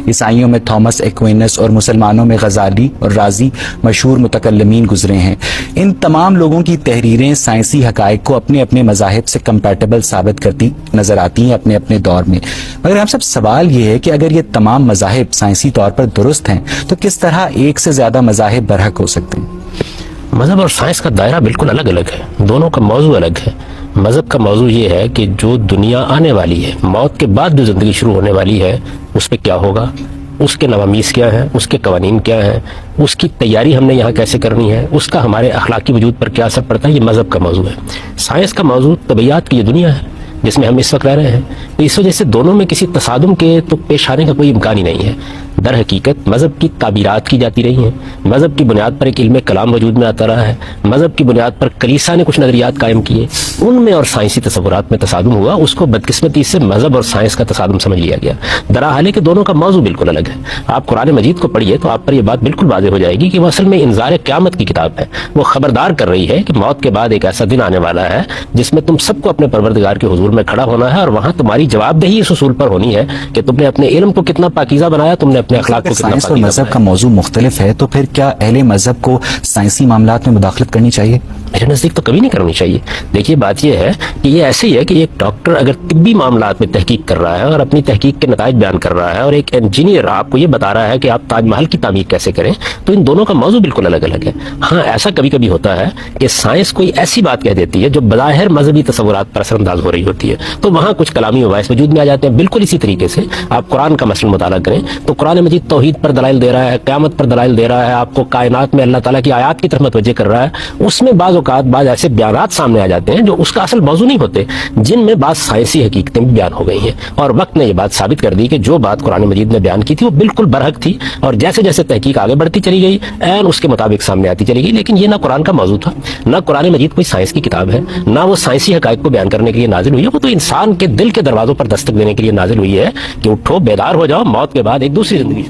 عیسائیوں میں Thomas Aquinas اور مسلمانوں میں غزالی اور رازی مشہور متکلمین گزرے ہیں۔ ان تمام لوگوں کی تحریریں سائنسی حقائق کو اپنے اپنے مذاہب سے کمپیٹیبل ثابت کرتی نظر آتی ہیں اپنے اپنے دور میں۔ مگر ہم سب سوال یہ ہے کہ اگر یہ تمام مذاہب سائنسی طور پر درست ہیں تو کس طرح ایک سے زیادہ مذاہب برحق ہو سکتے ہیں؟ مذہب اور سائنس کا دائرہ بالکل الگ الگ ہے، دونوں کا موضوع الگ ہے۔ مذہب کا موضوع یہ ہے کہ جو دنیا آنے والی ہے، موت کے بعد جو زندگی شروع ہونے والی ہے، اس پہ کیا ہوگا، اس کے نوامیس کیا ہیں، اس کے قوانین کیا ہیں، اس کی تیاری ہم نے یہاں کیسے کرنی ہے، اس کا ہمارے اخلاقی وجود پر کیا اثر پڑتا ہے، یہ مذہب کا موضوع ہے۔ سائنس کا موضوع طبیعیات کی یہ دنیا ہے جس میں ہم اس وقت رہ رہے ہیں، تو اس وجہ سے دونوں میں کسی تصادم کے تو پیش آنے کا کوئی امکان ہی نہیں ہے۔ در حقیقت مذہب کی تعبیرات کی جاتی رہی ہیں، مذہب کی بنیاد پر ایک علم کلام وجود میں آتا رہا ہے، مذہب کی بنیاد پر کلیسا نے کچھ نظریات قائم کیے، ان میں اور سائنسی تصورات میں تصادم ہوا، اس کو بدقسمتی سے مذہب اور سائنس کا تصادم سمجھ لیا گیا۔ دراحال ہے کہ دونوں کا موضوع بالکل الگ ہے۔ آپ قرآن مجید کو پڑھیے تو آپ پر یہ بات بالکل واضح ہو جائے گی کہ وہ اصل میں انذار قیامت کی کتاب ہے۔ وہ خبردار کر رہی ہے کہ موت کے بعد ایک ایسا دن آنے والا ہے جس میں تم سب کو اپنے پروردگار کے حضور میں کھڑا ہونا ہے، اور وہاں تمہاری جواب دہی اس اصول پر ہونی ہے کہ تم نے اپنے علم کو کتنا پاکیزہ بنایا، تم نے اپنے اخلاق کو کتنا سائنس اور مذہب کا موضوع مختلف ہے، تو پھر کیا اہل مذہب کو سائنسی معاملات میں مداخلت کرنی چاہیے؟ میرے نزدیک تو کبھی نہیں کرنی چاہیے۔ دیکھیے بات یہ ہے کہ یہ ایسے ہی ہے کہ ایک ڈاکٹر اگر طبی معاملات میں تحقیق کر رہا ہے اور اپنی تحقیق کے نتائج بیان کر رہا ہے، اور ایک انجینئر آپ کو یہ بتا رہا ہے کہ آپ تاج محل کی تعمیر کیسے کریں، تو ان دونوں کا موضوع بالکل الگ الگ ہے۔ ہاں ایسا کبھی کبھی ہوتا ہے کہ سائنس کوئی ایسی بات کہہ دیتی ہے جو بظاہر مذہبی تصورات پر اثر انداز ہو رہی ہوتی ہے، تو وہاں کچھ کلامی مباحث وجود میں آ جاتے ہیں۔ بالکل اسی طریقے سے آپ قرآن کا مثلا مطالعہ کریں تو قرآن مجید توحید پر دلائل دے رہا ہے، قیامت پر دلائل دے رہا ہے، آپ کو کائنات میں اللہ تعالیٰ کی آیات کی طرف متوجہ کر رہا ہے۔ اس میں بعض اوقات بعض ایسے بیانات سامنے آ جاتے ہیں جو اس کا اصل موضوع نہیں ہوتے، جن میں بعض سائنسی حقیقتیں بھی بیان ہو گئی ہیں، اور وقت نے یہ بات ثابت کر دی کہ جو بات قرآن مجید نے بیان کی تھی وہ بالکل برحق تھی، اور جیسے جیسے تحقیق آگے بڑھتی چلی گئی عین اس کے مطابق سامنے آتی چلی گئی۔ لیکن یہ نہ قرآن کا موضوع تھا، نہ قرآن مجید کوئی سائنس کی کتاب ہے، نہ وہ سائنسی حقائق کو بیان کرنے کے لیے نازل ہوئی ہے، وہ تو انسان کے دل کے دروازوں پر دستک دینے کے لیے نازل ہوئی ہے کہ اٹھو، بیدار ہو جاؤ، موت کے بعد ایک دوسری زندگی